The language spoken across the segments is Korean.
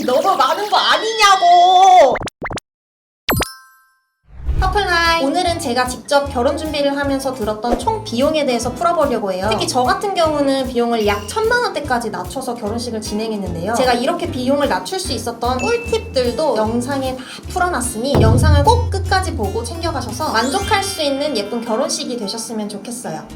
너무 많은 거 아니냐고! 커플라인! 오늘은 제가 직접 결혼 준비를 하면서 들었던 총 비용에 대해서 풀어보려고 해요. 특히 저 같은 경우는 비용을 약 1000만 원대까지 낮춰서 결혼식을 진행했는데요. 제가 이렇게 비용을 낮출 수 있었던 꿀팁들도 영상에 다 풀어놨으니 영상을 꼭 끝까지 보고 챙겨가셔서 만족할 수 있는 예쁜 결혼식이 되셨으면 좋겠어요.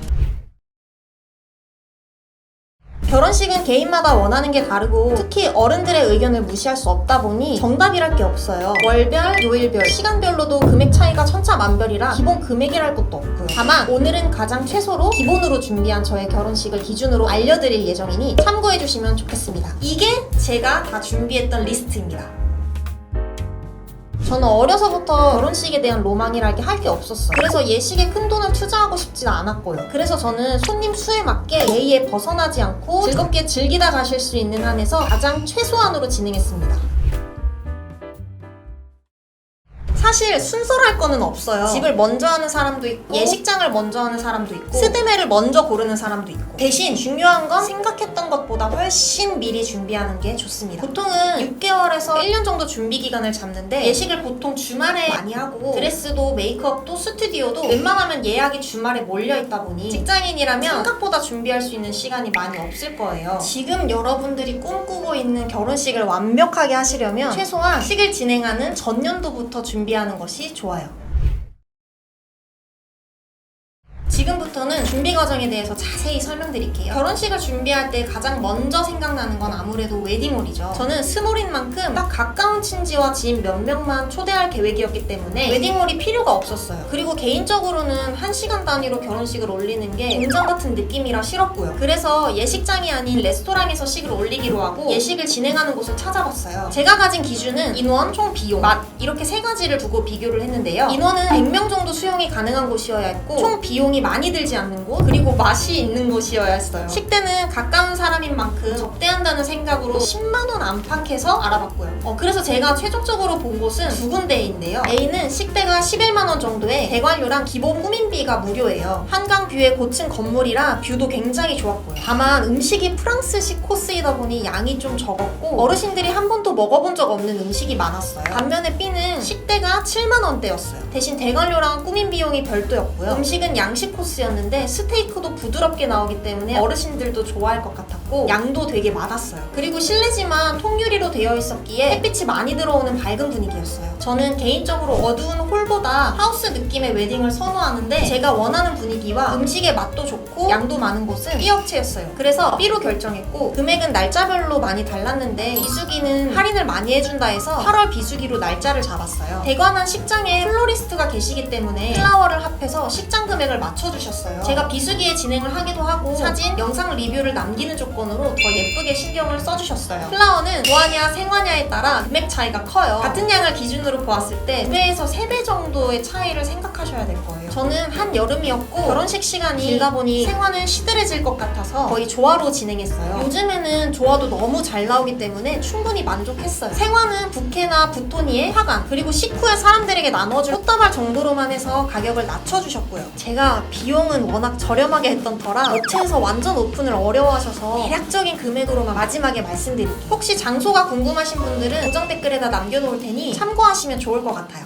결혼식은 개인마다 원하는 게 다르고 특히 어른들의 의견을 무시할 수 없다 보니 정답이랄 게 없어요. 월별, 요일별, 시간별로도 금액 차이가 천차만별이라 기본 금액이랄 것도 없고요. 다만 오늘은 가장 최소로 기본으로 준비한 저의 결혼식을 기준으로 알려드릴 예정이니 참고해주시면 좋겠습니다. 이게 제가 다 준비했던 리스트입니다. 저는 어려서부터 결혼식에 대한 로망이랄 게 할 게 없었어요. 그래서 예식에 큰 돈을 투자하고 싶지 않았고요. 그래서 저는 손님 수에 맞게 예의에 벗어나지 않고 즐겁게 즐기다 가실 수 있는 한에서 가장 최소한으로 진행했습니다. 사실 순서랄 거는 없어요. 집을 먼저 하는 사람도 있고 예식장을 먼저 하는 사람도 있고 스드메를 먼저 고르는 사람도 있고 대신 중요한 건 생각했던 것보다 훨씬 미리 준비하는 게 좋습니다. 보통은 6개월에서 1년 정도 준비 기간을 잡는데 예식을 보통 주말에 많이 하고 드레스도 메이크업도 스튜디오도 웬만하면 예약이 주말에 몰려있다 보니 직장인이라면 생각보다 준비할 수 있는 시간이 많이 없을 거예요. 지금 여러분들이 꿈꾸고 있는 결혼식을 완벽하게 하시려면 최소한 식을 진행하는 전년도부터 준비하는 것이 좋아요. 지금부터는 준비 과정에 대해서 자세히 설명드릴게요. 결혼식을 준비할 때 가장 먼저 생각나는 건 아무래도 웨딩홀이죠. 저는 스몰인 만큼 딱 가까운 친지와 지인 몇 명만 초대할 계획이었기 때문에 웨딩홀이 필요가 없었어요. 그리고 개인적으로는 1시간 단위로 결혼식을 올리는 게 공장 같은 느낌이라 싫었고요. 그래서 예식장이 아닌 레스토랑에서 식을 올리기로 하고 예식을 진행하는 곳을 찾아봤어요. 제가 가진 기준은 인원, 총 비용, 맛 이렇게 세 가지를 두고 비교를 했는데요. 인원은 100명 정도 수용이 가능한 곳이어야 했고 총 비용이 많이 들지 않는 곳 그리고 맛이 있는 곳이어야 했어요. 식대는 가까운 사람인 만큼 접대한다는 생각으로 10만원 안팎에서 알아봤고요. 그래서 제가 최종적으로 본 곳은 두 군데인데요. A는 식대가 11만원 정도에 대관료랑 기본 꾸민비가 무료예요. 한강뷰의 고층 건물이라 뷰도 굉장히 좋았고요. 다만 음식이 프랑스식 코스이다 보니 양이 좀 적었고 어르신들이 한 번도 먹어본 적 없는 음식이 많았어요. 반면에 B는 식대가 7만원대였어요. 대신 대관료랑 꾸민 비용이 별도였고요. 음식은 양식 코스였는데 스테이크도 부드럽게 나오기 때문에 어르신들도 좋아할 것 같았고 양도 되게 많았어요. 그리고 실내지만 통유리로 되어 있었기에 햇빛이 많이 들어오는 밝은 분위기였어요. 저는 개인적으로 어두운 홀보다 하우스 느낌의 웨딩을 선호하는데 제가 원하는 분위기와 음식의 맛도 좋고 양도 많은 곳은 B 업체였어요. 그래서 B로 결정했고 금액은 날짜별로 많이 달랐는데 비수기는 할인을 많이 해준다 해서 8월 비수기로 날짜를 잡았어요. 대관한 식장에 플로리스트가 계시기 때문에 플라워를 합해서 식장 금액을 맞춰주셨어요. 제가 비수기에 진행을 하기도 하고 사진, 영상 리뷰를 남기는 조건으로 더 예쁘게 신경을 써주셨어요. 플라워는 무화냐 생화냐에 따라 금액 차이가 커요. 같은 양을 기준으로 보았을 때 2배에서 3배 정도의 차이를 생각하셔야 될 거예요. 저는 한여름이었고 결혼식 시간이 길다 보니 생화는 시들해질 것 같아서 거의 조화로 진행했어요. 요즘에는 조화도 너무 잘 나오기 때문에 충분히 만족했어요. 생화는 부케나 부토니에 화관 그리고 식후에 사람들에게 나눠줄 꽃다발 정도로만 해서 가격을 낮춰주셨고요. 제가 비용은 워낙 저렴하게 했던 터라 업체에서 완전 오픈을 어려워하셔서 대략적인 금액으로만 마지막에 말씀드릴게요. 혹시 장소가 궁금하신 분들은 고정 댓글에다 남겨놓을 테니 참고하시면 좋을 것 같아요.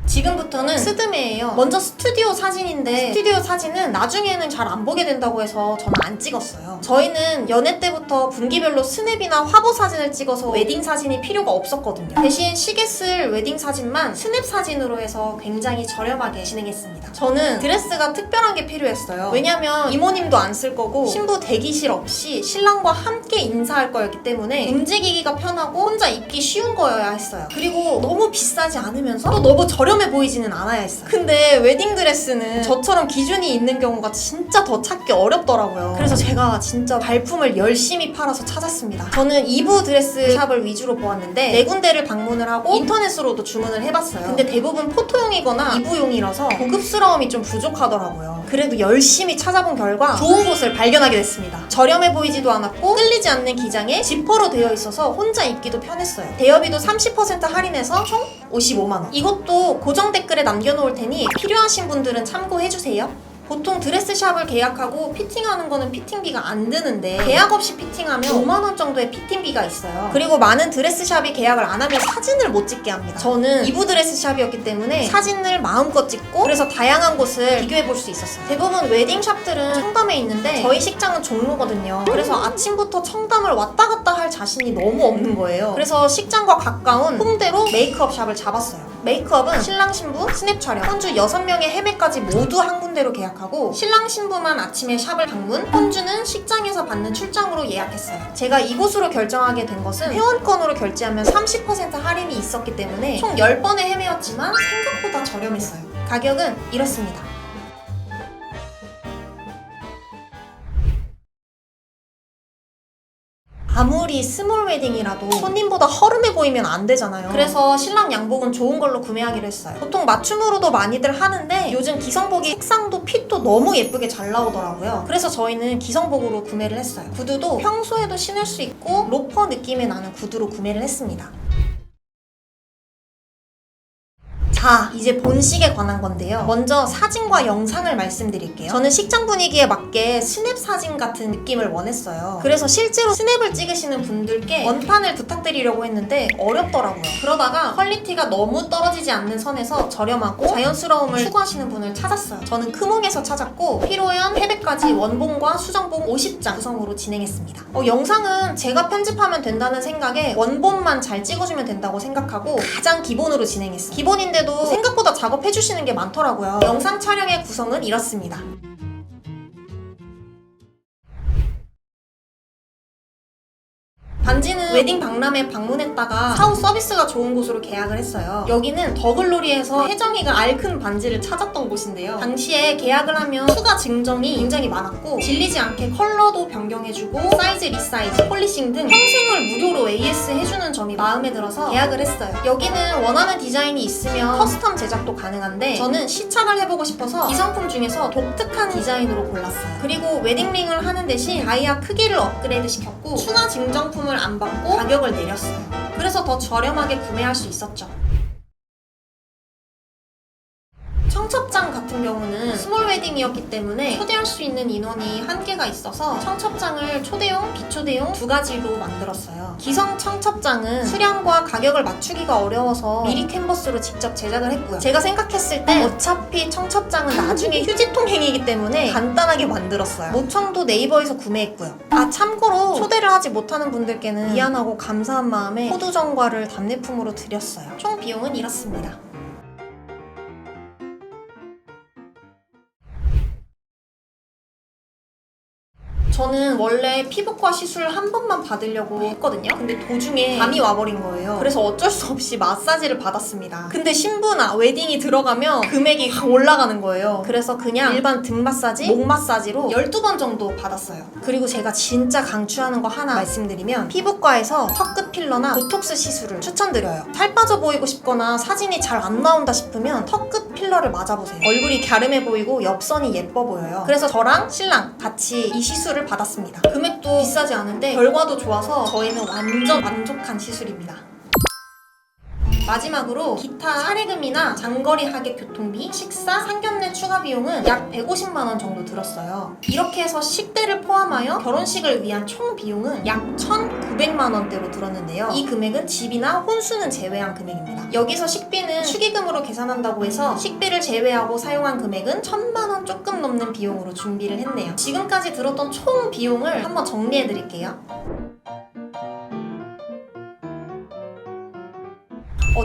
지금부터는 스드메예요. 먼저 스튜디오 사진인데 스튜디오 사진은 나중에는 잘 안 보게 된다고 해서 저는 안 찍었어요. 저희는 연애 때부터 분기별로 스냅이나 화보 사진을 찍어서 웨딩 사진이 필요가 없었거든요. 대신 시계 쓸 웨딩 사진만 스냅 사진으로 해서 굉장히 저렴하게 진행했습니다. 저는 드레스가 특별한 게 필요했어요. 왜냐면 이모님도 안 쓸 거고 신부 대기실 없이 신랑과 함께 인사할 거였기 때문에 움직이기가 편하고 혼자 입기 쉬운 거여야 했어요. 그리고 너무 비싸지 않으면서 또 너무 저렴해 보이지는 않아야 했어요. 근데 웨딩드레스는 저처럼 기준이 있는 경우가 진짜 더 찾기 어렵더라고요. 그래서 제가 진짜 발품을 열심히 팔아서 찾았습니다. 저는 2부 드레스 샵을 위주로 보았는데 4군데를 방문을 하고 인터넷으로도 주문을 해봤어요. 근데 대부분 포토용이거나 2부용이라서 고급스러움이 좀 부족하더라고요. 그래도 열심히 찾아본 결과 좋은 곳을 발견하게 됐습니다. 저렴해 보이지도 않았고 끌리지 않는 기장에 지퍼로 되어 있어서 혼자 입기도 편했어요. 대여비도 30% 할인해서 총 55만원. 이것도 고정 댓글에 남겨놓을 테니 필요하신 분들은 참고해주세요. 보통 드레스샵을 계약하고 피팅하는 거는 피팅비가 안 드는데 계약 없이 피팅하면 5만 원 정도의 피팅비가 있어요. 그리고 많은 드레스샵이 계약을 안 하면 사진을 못 찍게 합니다. 저는 이부 드레스샵이었기 때문에 사진을 마음껏 찍고 그래서 다양한 곳을 비교해 볼 수 있었어요. 대부분 웨딩샵들은 청담에 있는데 저희 식장은 종로거든요. 그래서 아침부터 청담을 왔다 갔다 할 자신이 너무 없는 거예요. 그래서 식장과 가까운 홍대로 메이크업 샵을 잡았어요. 메이크업은 신랑 신부 스냅 촬영, 혼주 6명의 헤매까지 모두 한 군데로 계약하고 신랑 신부만 아침에 샵을 방문, 혼주는 식장에서 받는 출장으로 예약했어요. 제가 이곳으로 결정하게 된 것은 회원권으로 결제하면 30% 할인이 있었기 때문에 총 10번의 헤매였지만 생각보다 저렴했어요. 가격은 이렇습니다. 아무리 스몰 웨딩이라도 손님보다 허름해 보이면 안 되잖아요. 그래서 신랑 양복은 좋은 걸로 구매하기로 했어요. 보통 맞춤으로도 많이들 하는데 요즘 기성복이 색상도 핏도 너무 예쁘게 잘 나오더라고요. 그래서 저희는 기성복으로 구매를 했어요. 구두도 평소에도 신을 수 있고 로퍼 느낌이 나는 구두로 구매를 했습니다. 자, 이제 본식에 관한 건데요. 먼저 사진과 영상을 말씀드릴게요. 저는 식장 분위기에 맞게 스냅 사진 같은 느낌을 원했어요. 그래서 실제로 스냅을 찍으시는 분들께 원판을 부탁드리려고 했는데 어렵더라고요. 그러다가 퀄리티가 너무 떨어지지 않는 선에서 저렴하고 자연스러움을 추구하시는 분을 찾았어요. 저는 크몽에서 찾았고 피로연, 패백까지 원본과 수정본 50장 구성으로 진행했습니다. 영상은 제가 편집하면 된다는 생각에 원본만 잘 찍어주면 된다고 생각하고 가장 기본으로 진행했어요. 기본인데도 생각보다 작업해주시는 게 많더라고요. 영상 촬영의 구성은 이렇습니다. 반지는 웨딩 박람회 방문했다가 사후 서비스가 좋은 곳으로 계약을 했어요. 여기는 더글로리에서 혜정이가 알큰 반지를 찾았던 곳인데요. 당시에 계약을 하면 추가 증정이 굉장히 많았고 질리지 않게 컬러도 변경해주고 사이즈 리사이즈, 폴리싱 등 평생을 무료로 AS 해주는 점이 마음에 들어서 계약을 했어요. 여기는 원하는 디자인이 있으면 커스텀 제작도 가능한데 저는 시착을 해보고 싶어서 이 상품 중에서 독특한 디자인으로 골랐어요. 그리고 웨딩링을 하는 대신 다이아 크기를 업그레이드 시켰고 추가 증정품을 안 받고 가격을 내렸어요. 그래서 더 저렴하게 구매할 수 있었죠. 청첩장 같은 경우는 스몰 웨딩이었기 때문에 초대할 수 있는 인원이 한계가 있어서 청첩장을 초대용, 비초대용 두 가지로 만들었어요. 기성 청첩장은 수량과 가격을 맞추기가 어려워서 미리 캔버스로 직접 제작을 했고요. 제가 생각했을 때 어차피 청첩장은 나중에 휴지통행이기 때문에 간단하게 만들었어요. 모청도 네이버에서 구매했고요. 참고로 초대를 하지 못하는 분들께는 미안하고 감사한 마음에 포도전과를 답례품으로 드렸어요. 총 비용은 이렇습니다. 저는 원래 피부과 시술 한 번만 받으려고 했거든요. 근데 도중에 감이 와버린 거예요. 그래서 어쩔 수 없이 마사지를 받았습니다. 근데 신부나 웨딩이 들어가면 금액이 확 올라가는 거예요. 그래서 그냥 일반 등 마사지, 목 마사지로 12번 정도 받았어요. 그리고 제가 진짜 강추하는 거 하나 말씀드리면 피부과에서 턱끝 필러나 보톡스 시술을 추천드려요. 살 빠져 보이고 싶거나 사진이 잘 안 나온다 싶으면 턱끝 필러를 맞아보세요. 얼굴이 갸름해 보이고 옆선이 예뻐 보여요. 그래서 저랑 신랑 같이 이 시술을 받았습니다. 금액도 비싸지 않은데 결과도 좋아서 저희는 완전 만족한 시술입니다. 마지막으로 기타 사례금이나 장거리 하객 교통비, 식사, 상견례 추가 비용은 약 150만 원 정도 들었어요. 이렇게 해서 식대를 포함하여 결혼식을 위한 총 비용은 약 1,900만 원대로 들었는데요. 이 금액은 집이나 혼수는 제외한 금액입니다. 여기서 식비는 축의금으로 계산한다고 해서 식비를 제외하고 사용한 금액은 1,000만 원 조금 넘는 비용으로 준비를 했네요. 지금까지 들었던 총 비용을 한번 정리해 드릴게요.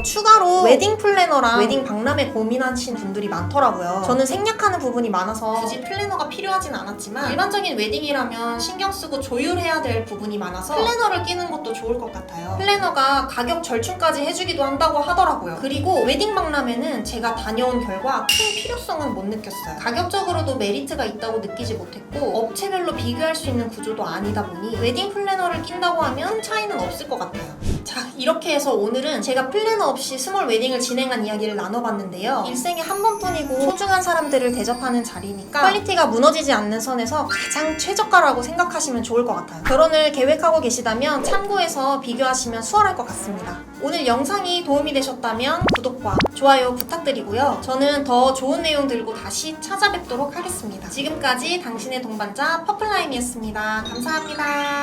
추가로 웨딩 플래너랑 웨딩 박람회 고민하신 분들이 많더라고요. 저는 생략하는 부분이 많아서 굳이 플래너가 필요하진 않았지만 일반적인 웨딩이라면 신경 쓰고 조율해야 될 부분이 많아서 플래너를 끼는 것도 좋을 것 같아요. 플래너가 가격 절충까지 해주기도 한다고 하더라고요. 그리고 웨딩 박람회는 제가 다녀온 결과 큰 필요성은 못 느꼈어요. 가격적으로도 메리트가 있다고 느끼지 못했고 업체별로 비교할 수 있는 구조도 아니다 보니 웨딩 플래너를 낀다고 하면 큰 차이는 없을 것 같아요. 자, 이렇게 해서 오늘은 제가 플래너 없이 스몰 웨딩을 진행한 이야기를 나눠봤는데요. 일생에 한 번뿐이고 소중한 사람들을 대접하는 자리니까 퀄리티가 무너지지 않는 선에서 가장 최저가라고 생각하시면 좋을 것 같아요. 결혼을 계획하고 계시다면 참고해서 비교하시면 수월할 것 같습니다. 오늘 영상이 도움이 되셨다면 구독과 좋아요 부탁드리고요. 저는 더 좋은 내용 들고 다시 찾아뵙도록 하겠습니다. 지금까지 당신의 동반자 퍼플라임이었습니다. 감사합니다.